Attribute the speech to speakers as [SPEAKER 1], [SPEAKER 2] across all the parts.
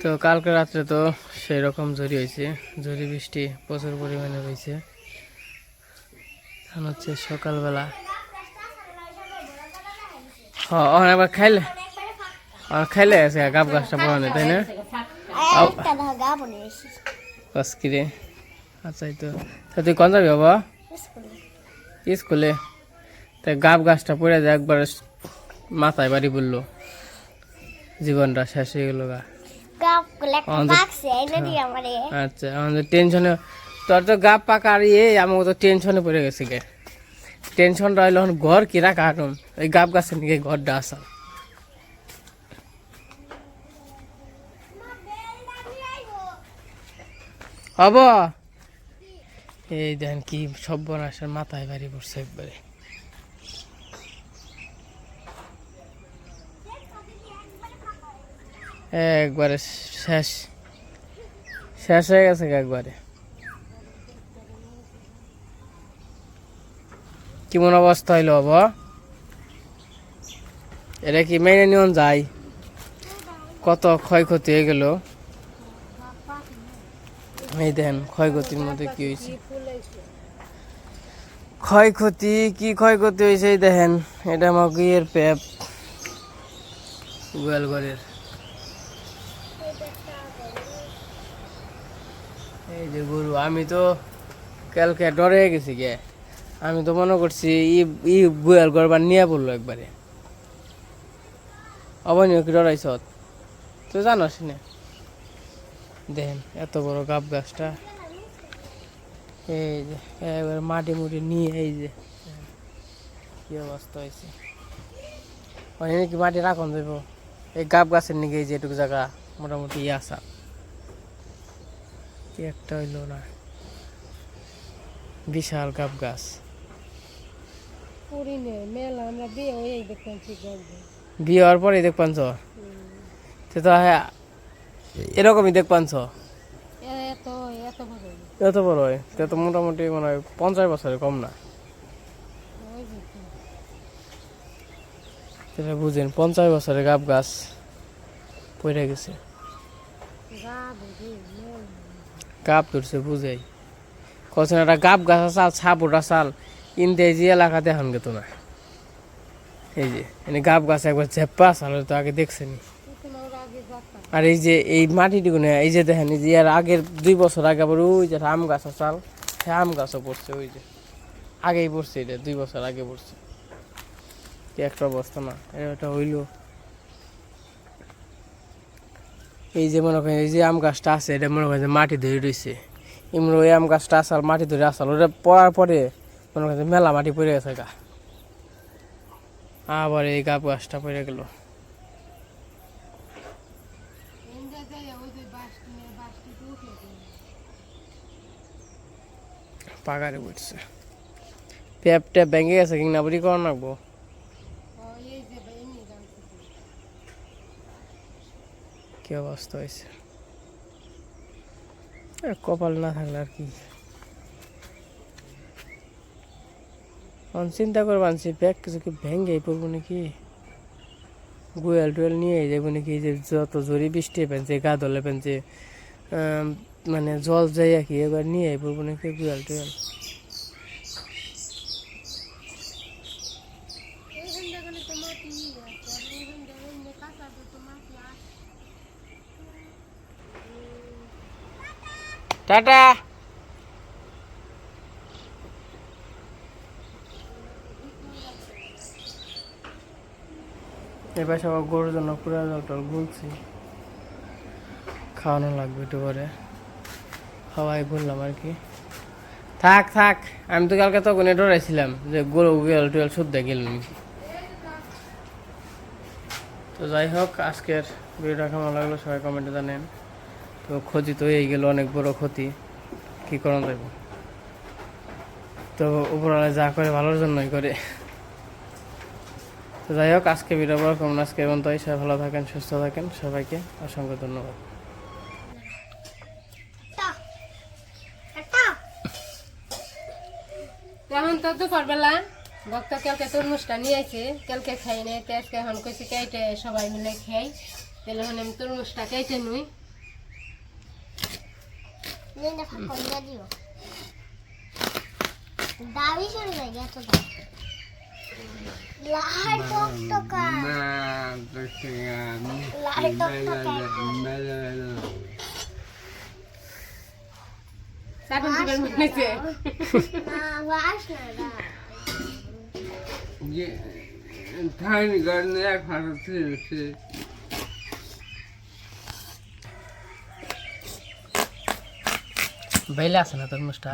[SPEAKER 1] তো কালকে রাত্রে তো সেই রকম ঝড়ি হয়েছে, ঝড়ি বৃষ্টি প্রচুর পরিমাণে হয়েছে। এখন হচ্ছে সকালবেলা অনেকবার খাইলে খাইলে আছে গাব গাছটা পড়ানো, তাই না? কিরে আচ্ছা, এই তো তুই কোন যাবি বাবা? স্কুলে। তাই গাব গাছটা পড়ে যায় একবার, মাথায় বাড়ি বললো, জীবনটা শেষ হয়ে গেল গা। আচ্ছা, আমাদের টেনশনে, তোর তো গাব পাকা আর আমাকে তো টেনশনে পড়ে গেছে গে। টেনশনটা হইলো ঘর কিরা কাটুন, এই গাব গাছের নিকে ঘরটা আসা হব। এই দেখেন কি সর্বনাশের মাথায় বাড়ি পড়ছে একবারে। একবারে শেষ শেষ হয়ে গেছে একবারে। কেমন অবস্থা হইলো হব? এটা কি মেনে নিয়ন যায়? কত ক্ষয়ক্ষতি হয়ে গেল। এই দেখেন ক্ষয়ক্ষতির মধ্যে কি হয়েছে, ক্ষয়ক্ষতি কি ক্ষয়ক্ষতি হয়েছে। এই দেখেন, এটা আমার গুয়ের পেপ, গোয়াল ঘরের। এই যে গরু, আমি তো কালকে ডরে গেছি গে। আমি তো মনে করছি ই গোয়াল ঘর বা নিয়ে পড়লো একবারে। অবনীয় কি ডরাইছ তুই জানাস না? দেখেন এত বড় গাব গাছটা, এই যে এবার মাটি মুটি নিয়ে, এই যে কি অবস্থা হয়েছে। ওখানে কি মাটি রাখন যাব? এই গাব গাছের নিকে এই যে এটুকু জায়গা মোটামুটি আসা, একটা হইল না, বিশাল গাব গাছ। বিয়ে হওয়ার পরে দেখবান তো এরকমই দেখবান এত বড় হয়, তো মোটামুটি মনে হয় 50 বছরের কম না। সেটা বুঝেন, 50 বছরের গাব গাছ পড়ে গেছে, গাব ধরছে বুঝাই। কছেন একটা গাব গাছ চাল ছাপ ওটা চাল কিনতে যে এলাকা দেখান গেত না। এই যে এনে গাব গাছ একবার ঝেপ্পা চাল তো আগে দেখছেনি। আর এই যে এই মাটিটুকু না, এই যে দেখেন, এই যে এর আগের 2 বছর আগে আবার ওই যে আম গাছ চাল, হ্যাঁ আম গাছও পড়ছে, ওই যে আগেই পড়ছে, এটা 2 বছর আগে পড়ছে। একটা অবস্থা না এটা হইল। এই যে মনে করেন এই যে আম গাছটা আছে, এটা মনে করেন মাটি ধরে রয়েছে। এমনি ওই আম গাছটা আসাল মাটি ধরে আসাল, ওটা পড়ার পরে মনে করেন মেলা মাটি পড়ে গেছে গা। আবার এই গাব গাছটা পড়ে গেল। পাগারে পড়ছে, পেপ টেপ ভেঙে গেছে, কিনা বড়ি করা লাগবো। কি অবস্থা হয়েছে, কপাল না থাকলে আর কি। চিন্তা করবো আনছি ব্যাগ কিছু কি ভেঙে পড়বো নাকি, গোয়াল টোয়াল নিয়ে যাবো নাকি। যে যত জোরে বৃষ্টি পেনছে গা ধলে পেনছে, মানে জল যাই আর কি, এবার নিয়ে পড়বো নাকি গোয়াল টোয়াল। টাটা। এবার সব গরুর জন্য পুরা জল টল গুলছি, খাওয়ানো লাগবে একটু পরে, খাওয়াই বললাম আর কি। থাক থাক, আমি তো কালকে তখন ডরাইছিলাম যে গরু গেল টুয়েল শুদ্ধ গেল নাকি। তো যাই হোক, আজকের ভিডিওটা কেমন লাগলো সবাই কমেন্টে জানেন। তো ক্ষতি তো এই গেল, অনেক বড় ক্ষতি, কি করা যাবে। তো উপরওয়ালা যা করে ভালোর জন্যই করে। তো যাই হোক, আজকে ভিডিও বড় কেমন, আজকে এবং তাই সবাই ভালো থাকেন, সুস্থ থাকেন, সবাইকে অসংখ্য ধন্যবাদ।
[SPEAKER 2] এখন তো দুপুরবেলা ভক্ত কালকে তরমুজটা নিয়ে আসে, কালকে খাই না, আজকে এখন কইছি কেটে সবাই মিলে খাই। তাহলে এখন আমি তরমুজটা কেটে নুই।
[SPEAKER 3] লেনে ফাঁকন দিও দাবি শুরু হয়ে গেছে তো লাল টকটকা লাল টকটকা
[SPEAKER 2] সাবন দিবেন মনেছে
[SPEAKER 3] না বাস না
[SPEAKER 4] যে ধান গানে এক হাতে
[SPEAKER 1] বাইলে আছে না তরমুজটা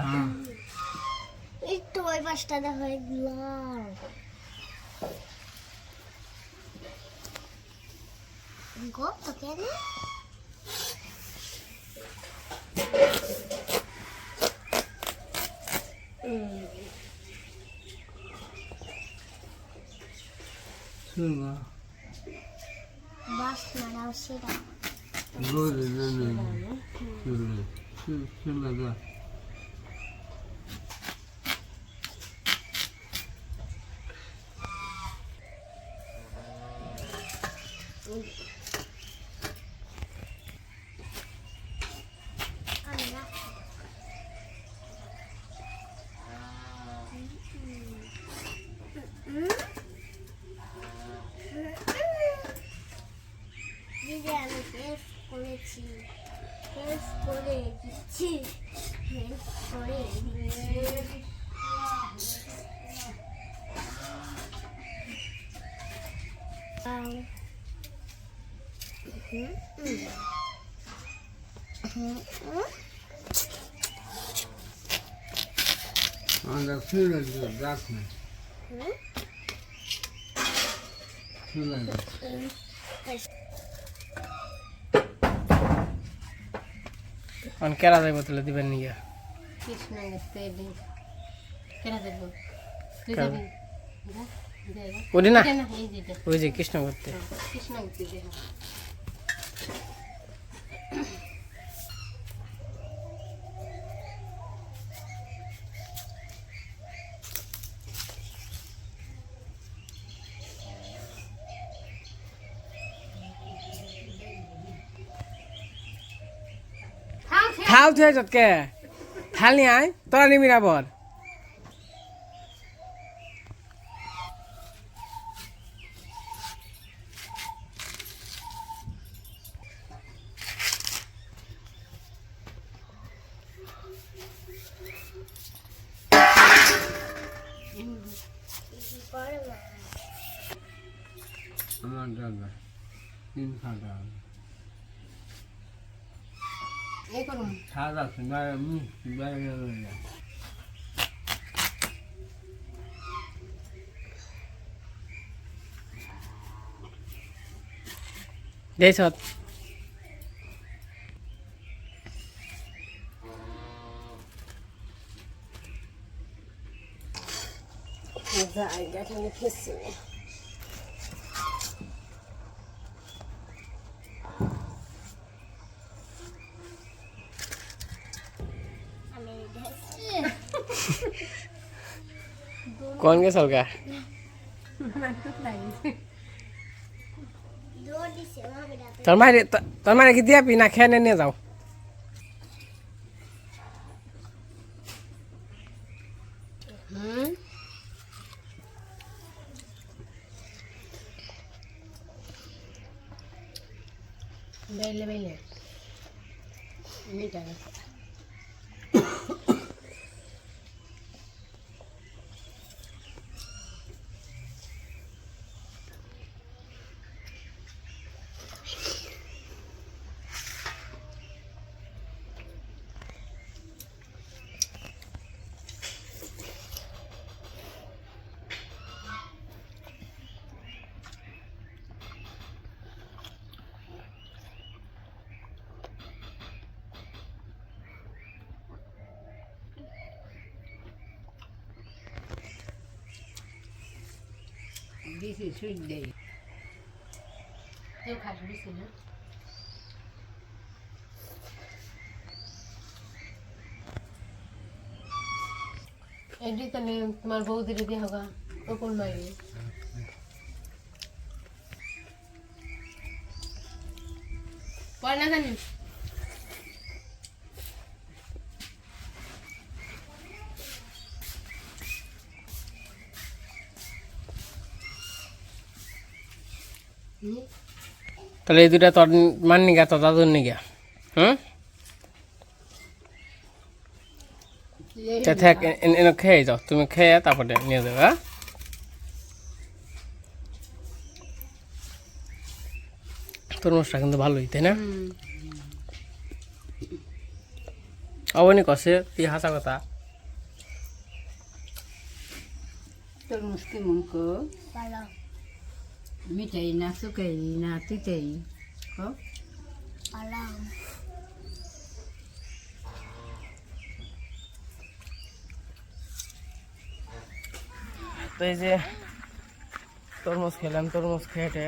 [SPEAKER 3] একটু ওই পাশটা দেখো লাল গো তো কেন
[SPEAKER 4] শুনো
[SPEAKER 3] বাস না দাও সেটা
[SPEAKER 4] গোলে না শুনো শুনো না
[SPEAKER 3] আমরা দিদি আমি টেস্ট করেছি টেস্ট করে দিচ্ছি টেস্ট করে দিচ্ছি
[SPEAKER 4] আমরা শুনো রাখ না শুনো
[SPEAKER 1] অন কেরা যাইব তাহলে দিবেন নিয়ে
[SPEAKER 2] কৃষ্ণ গেছে কেন দেব তুই
[SPEAKER 1] কেন?
[SPEAKER 2] যাবি যা যা
[SPEAKER 1] ওদি না
[SPEAKER 2] কেন এই যেটা
[SPEAKER 1] ওই যে কৃষ্ণ করতে
[SPEAKER 2] কৃষ্ণ গেছে দেখো
[SPEAKER 1] থাল থুয়ে যতকে থাল নিয়ে আয় তোরা নিবি না বর
[SPEAKER 4] আমার দাদা তিন খাটা
[SPEAKER 2] এই করুন
[SPEAKER 4] সাদা সুন্দর মিষ্টি বাইরে
[SPEAKER 1] দেখ
[SPEAKER 2] জায়গা খালি ফেসে
[SPEAKER 3] আমি ঢেসি
[SPEAKER 1] কোন গেছল গা
[SPEAKER 3] দৌড় দিছে আমি রাতে
[SPEAKER 1] তোর মায়ের কি দিয়া পি না খেয়ে নিয়ে যাও
[SPEAKER 2] হুম বেলে বেলে মিটা This is sweet day. কেউ খাস বেশি না এটি তাহলে তোমার বৌদির দিয়ে হোক ও কোন মাইরে পড় না জানি
[SPEAKER 1] তাহলে এই দুটা তোর মান নিগা তোর দাদুর নিগা হুম থাক এনে খেয়ে যাও তুমি খেয়ে তারপরে নিয়ে যাবে হ্যাঁ তরমুজটা কিন্তু ভালোই তাই না অবনি কষে তুই হাসা কথা
[SPEAKER 5] তরমুজ কেমন কো
[SPEAKER 3] ভালো
[SPEAKER 5] মিঠাই না শুকাই না তিতাই কো
[SPEAKER 3] ভালো
[SPEAKER 1] তো এই যে তরমুজ খেলাম তরমুজ খেয়ে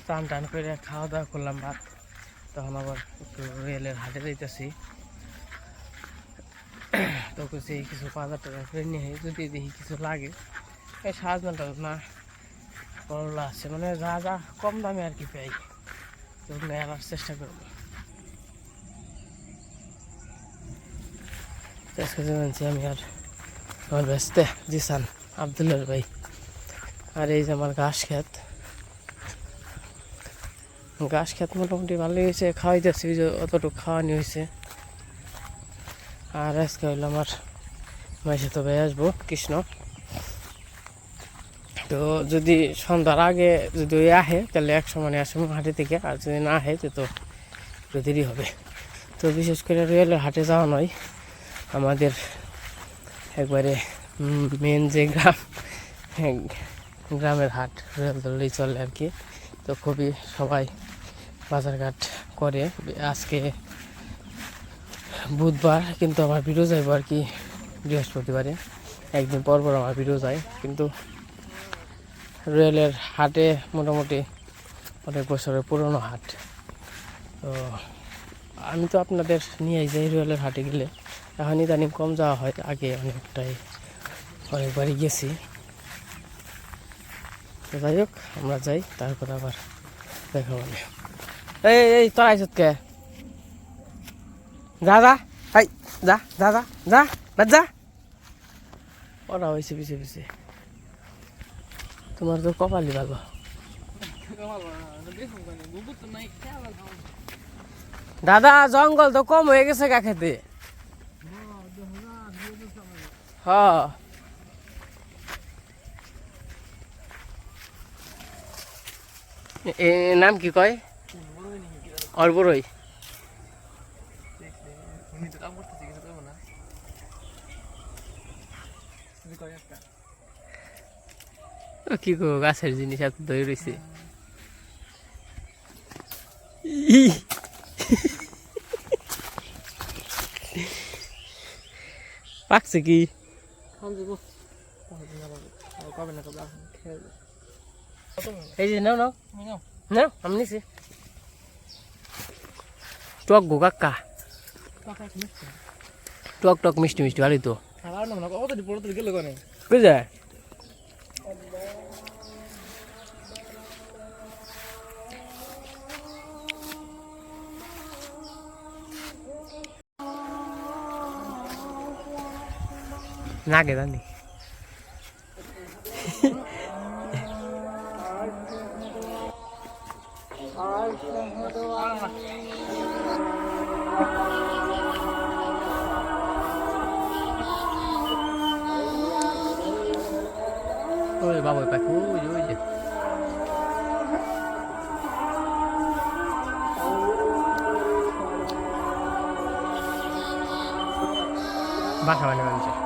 [SPEAKER 1] টান টান করে খাওয়া দাওয়া করলাম ভাত তখন আবার একটু রেলের হাটে যাইতেছি তো কিছু বাজার টাজার করে নিয়ে যদি দেখি কিছু লাগে এই সাজনাটা না করলা আছে মানে যা যা কম দামে আর কি পাই তো নেওয়ার চেষ্টা করবো আজকে আমি আর আমার ব্যস্ত জিসান আবদুল্লার ভাই আর এই যে আমার ঘাস ক্ষেত মোটামুটি ভালোই হয়েছে খাওয়াইতেছি যে অতটুকু খাওয়ানি হয়েছে আর আজকে হইলো আমার মায়ের সাথে ভাই আসবো কৃষ্ণ তো যদি সন্ধ্যার আগে যদি ওই আহে তাহলে এক সময় আসবো হাটে থেকে আর যদি না আহে তো একটু দেরি হবে তো বিশেষ করে রেলের হাটে যাওয়া নয় আমাদের একবারে মেন যে গ্রামের হাট রেল ধরলেই চলে আর কি তো খুবই সবাই বাজারঘাট করে আজকে বুধবার কিন্তু আমার ভিডিও যাইব আর কি বৃহস্পতিবারে একদিন পর পর আমার ভিডিও যায় কিন্তু রেলের হাটে মোটামুটি অনেক বছরের পুরনো হাট তো আমি তো আপনাদের নিয়ে যাই রেলের হাটে গেলে এখন ইদানিং কম যাওয়া হয় আগে অনেকবারই গেছি তো যাই হোক আমরা যাই তারপর আবার দেখা মানে এই তোর আইসত কে যা যা হাই যা যা যা যা না যা ওরা হয়েছে পিছিয়ে পিছিয়ে তোমার তো কপালই ভালো দাদা জঙ্গল তো কম হয়ে গেছে গা খেতে হ্যাঁ এ নাম কি কয় অর্বরই কি গো গাছের জিনিস এত ধরে রয়েছে পাকছে কি এই যে নাও নাও নাও আমি নিছি টক গো কাকা টক টক মিষ্টি মিষ্টি ভালোই তো বুঝা নাগে জানি ওই বাবা পাখি ওই যে বাসা বানিয়ে মানুষ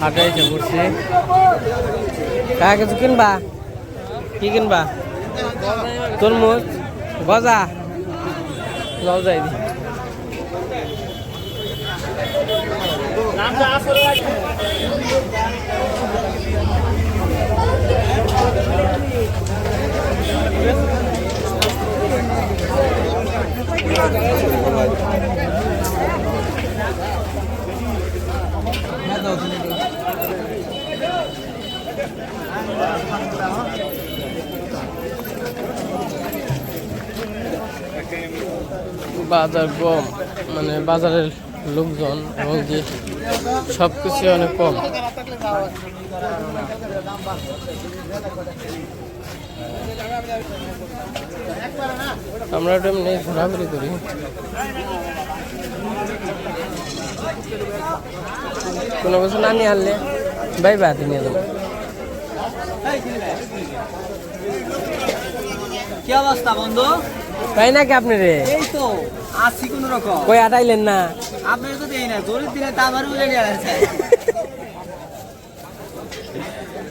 [SPEAKER 1] হাটে এসে পড়ছি। কাকা কিছু কিনবা? কি কিনবা? তরমুজ, গজা, গজাই দি। বাজার কম, মানে বাজারের লোকজন এবং যে সব কিছু অনেক কম। আমরা একটু এমনি ঘোরাঘুরি করি। কোনো কিছু না নিয়ে আনলে ভাই বাদ নিয়ে দেবো।
[SPEAKER 6] কি অবস্থা বন্ধু?
[SPEAKER 1] তাই নাকি আপনি রে?
[SPEAKER 6] এই তো আছি কোন রকম।
[SPEAKER 1] কই আটাইলেন না?
[SPEAKER 6] আপনি তো দেই না, গরিব দিলে তা আমার উলে নিয়ে আসছে।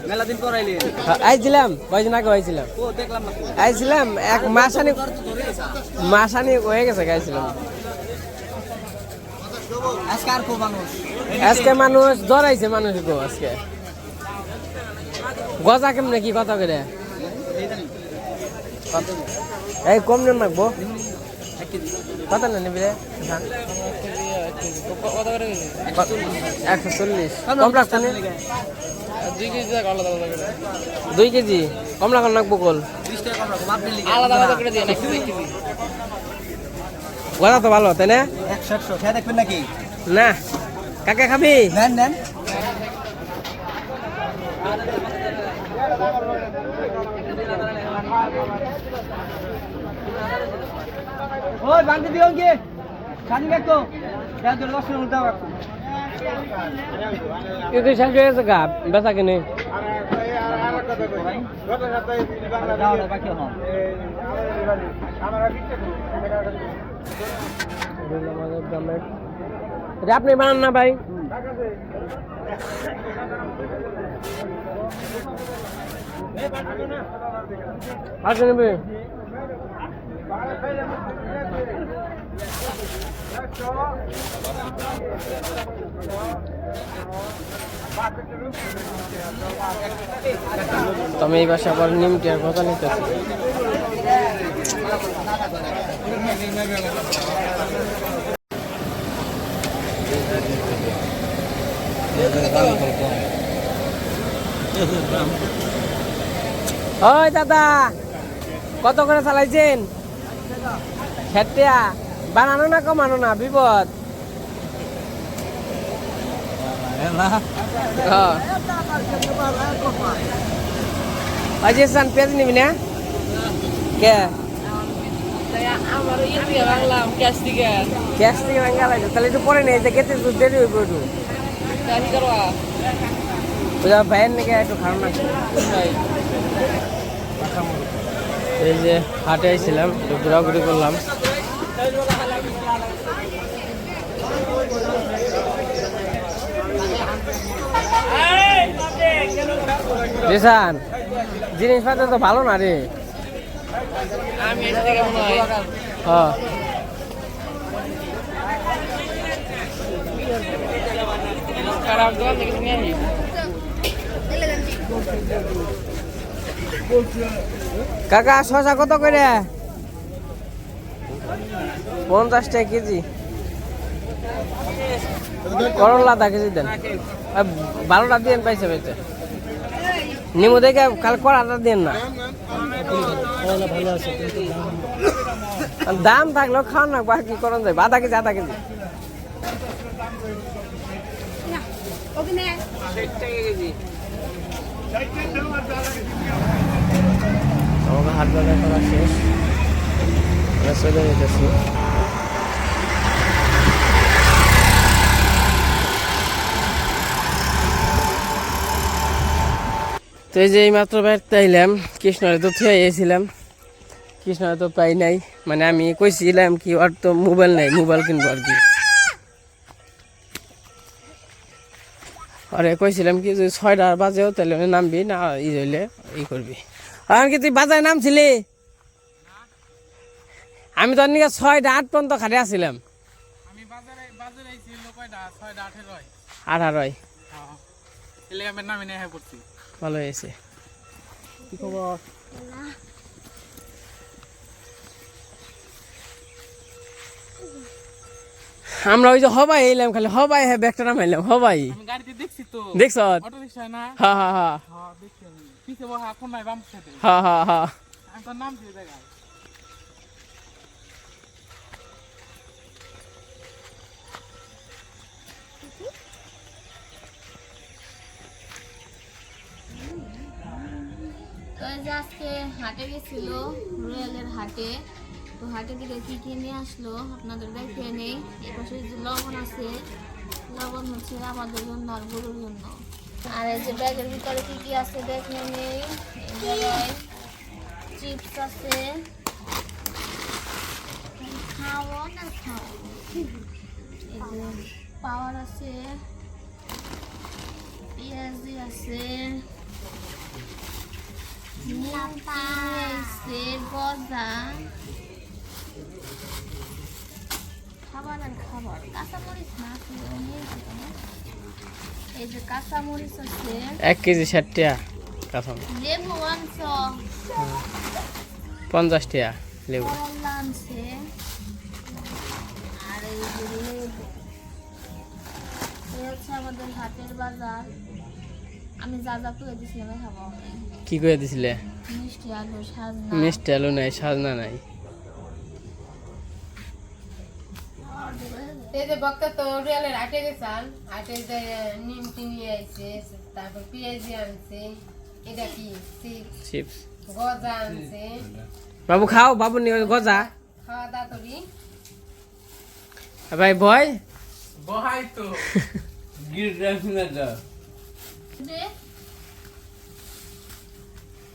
[SPEAKER 6] মেলা দিন পরাইলেন।
[SPEAKER 1] আইছিলাম কয়দিন আগে আইছিলাম।
[SPEAKER 6] ও দেখলাম না তো।
[SPEAKER 1] আইছিলাম এক মাসানি হয়ে গেছে গাইছিলাম।
[SPEAKER 6] আজকে আর খুব মানুষ।
[SPEAKER 1] আজকে মানুষ জড়াইছে মানুষ গো আজকে। গজা কেমনে কি কথা করে? এই কম নেন মাগবো কত না নিবি রে? 140 কম রাখছেন? 2 কেজি কম রাখার নাকবো কল।
[SPEAKER 6] 20 টাকা কম রাখো, আপনি লিখে
[SPEAKER 2] আলাদা আলাদা করে দিয়ে নাকি দেখি
[SPEAKER 1] গজা তো ভালো তাই না?
[SPEAKER 6] 100 খেয়ে দেখবেন নাকি?
[SPEAKER 1] না কাকে খাবি?
[SPEAKER 6] নেন নেন। ওই বান্ধি দিও কি? সানি দেখো। কেন তোর লসের উল্টা রাখো।
[SPEAKER 1] কিন্তু শেষ হয়ে গেছে গা বেচা কিনে।
[SPEAKER 6] বাকি হন।
[SPEAKER 1] আপনি বানান না ভাই? আচ্ছা নেবে তুমি এই বাসা আবার নিমটিয়ার কথা নিতেছি। ওই দাদা কত করে চালাইছেন? 60 টাকা। বানানো না কমানো না বিপদ। অজয় পেঁয়াজ নিবি না কে? ক্যাশ থেকে ভাঙা লাগবে তাহলে একটু পরে নেই খেতে দেরি হইব একটু। ভাইয়ের নাকি একটু খারাপ লাগছে। এই যে হাটে আইছিলাম একটু ঘোরাঘুরি করলাম। রেশান জিনিসপত্র তো ভালো না রে। হ্যাঁ কাকা শশা কত করে? 50 টাকা কেজি। করলা 10 কেজি দেন। 12টা দিন পাইছে পাইছে। নিমু দেখে কাল কড়াটা দেন না। দাম থাকলেও খাওয়া না বা কি করন যায়? আধা কেজি
[SPEAKER 2] ওখানে
[SPEAKER 1] আমাকে হাট বাজার করা শেষ, চলে যেতেছি। তো এই যে এই মাত্র বাড়িতে আইলাম, কৃষ্ণরে তো থুয়ে এসেছিলাম, কৃষ্ণরে তো পাই নাই, মানে আমি কইছিলাম কি ওর তো মোবাইল নাই, মোবাইল কিনবো আর কি। আরে কইছিলাম কি যদি 6টা বাজেও তাহলে নামবি না ই হইলে ই করবি আর কি তুই বাজারে নামছিলি আমি তো নিকে 6টা 8 পর্যন্ত খাড়ে আছিলাম
[SPEAKER 7] আমি বাজারে আইছি কয়টা 6টা 18
[SPEAKER 1] 18
[SPEAKER 7] হ্যাঁ এলে আমি নামে নেহে করছি
[SPEAKER 1] ভালো হয়েছে কি খবর আমরা ওই যে হবাই এলাম খালি হবাই হ্যাঁ ব্যাগটা নামাইলাম হবাই
[SPEAKER 7] আমি গাড়িতে দেখছি তো
[SPEAKER 1] দেখছ
[SPEAKER 7] অটো রিকশা না
[SPEAKER 1] হ্যাঁ হ্যাঁ হ্যাঁ
[SPEAKER 7] হ্যাঁ দেখছি আমি পিছে বহা কোন নাই বাম সাইডে
[SPEAKER 1] হ্যাঁ হ্যাঁ হ্যাঁ
[SPEAKER 7] আমি তো নাম দিয়ে জায়গা
[SPEAKER 3] তো এই যে আজকে হাটে গেছিল রয়্যালের হাটে তো হাটে থেকে কি কি নিয়ে আসলো আপনাদের দেখিয়ে নেই এপাশে যে লবণ আছে লবণ হচ্ছে আমাদের জন্য আর গরুর জন্য আর এই যে ব্যাগের ভিতরে কি কি আছে দেখিয়ে নেই এই জায়গায় চিপস আছে খাওয়া না খাওয়া এই যে পাওয়ার আছে পেঁয়াজি আছে গজা খাবার আর খাবার কাঁচামরিচ না এই যে কাঁচামরিচ আছে
[SPEAKER 1] 1 কেজি 60 টাকা কাঁচাম
[SPEAKER 3] লেবু আনছ
[SPEAKER 1] 50 টাকা লেবু
[SPEAKER 3] করলা আনছে আর এই যে লেবু এই হচ্ছে আমাদের হাটের বাজার আমি যা যা করে দিছিলাম খাবো
[SPEAKER 1] কি করে দিছিলে
[SPEAKER 3] মিষ্টি আলু সাজনা
[SPEAKER 1] মিষ্টি আলু নাই সাজনা নাই
[SPEAKER 2] এই যে বক্তা তো রিয়ালের হাটে গেছাল হাটে যে নিমটি নিয়ে আইছে তারপর পেঁয়াজি আনছে এটা কি চিপস
[SPEAKER 1] চিপস
[SPEAKER 2] গজা আনছে
[SPEAKER 1] বাবু খাও বাবু নিয়ে গজা
[SPEAKER 2] খাওয়া দাওয়া করি
[SPEAKER 1] ভাই ভয়
[SPEAKER 7] বহাই তো
[SPEAKER 4] গির রাখি না যা
[SPEAKER 3] দে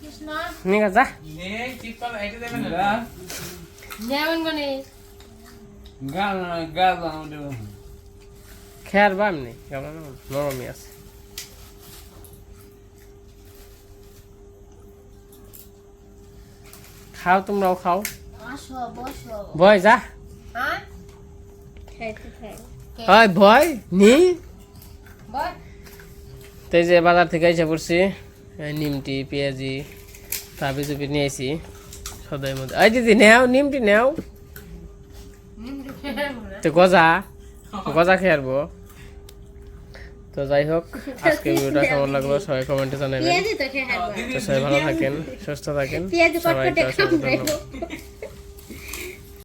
[SPEAKER 3] কৃষ্ণ
[SPEAKER 1] নিয়ে যা
[SPEAKER 7] নেই চিপল আইতে দেবে না
[SPEAKER 4] গা
[SPEAKER 2] যেমন গনে
[SPEAKER 4] গাল আমাদের
[SPEAKER 1] খেয়ার বাম নেই কেমন নরমই আছে খাও তোমরাও খাও
[SPEAKER 3] আসো বসো
[SPEAKER 1] ভয় যা
[SPEAKER 2] হ্যাঁ
[SPEAKER 3] খাইতে খাই
[SPEAKER 1] হয় ভয় নি
[SPEAKER 2] বল
[SPEAKER 1] তো এই যে বাজার থেকে এসে পড়ছি এই নিমটি পেঁয়াজি তাপি চুপি নিয়ে আসি সদাই মধ্যে এই দিদি নেও নিমটি নেও
[SPEAKER 2] নিমটি খেয়ে
[SPEAKER 1] তো গজা গজা খেয়ে আসবো তো যাই হোক আজকে ভিডিওটা কেমন লাগলো সবাই কমেন্টে জানাবেন
[SPEAKER 3] পেঁয়াজি তো খেয়ে হারবা
[SPEAKER 1] তো সবাই ভালো থাকেন সুস্থ থাকেন
[SPEAKER 3] পেঁয়াজি
[SPEAKER 1] সবাইকে
[SPEAKER 3] কটকটে
[SPEAKER 1] অসংখ্য
[SPEAKER 3] খাবো
[SPEAKER 1] ধন্যবাদ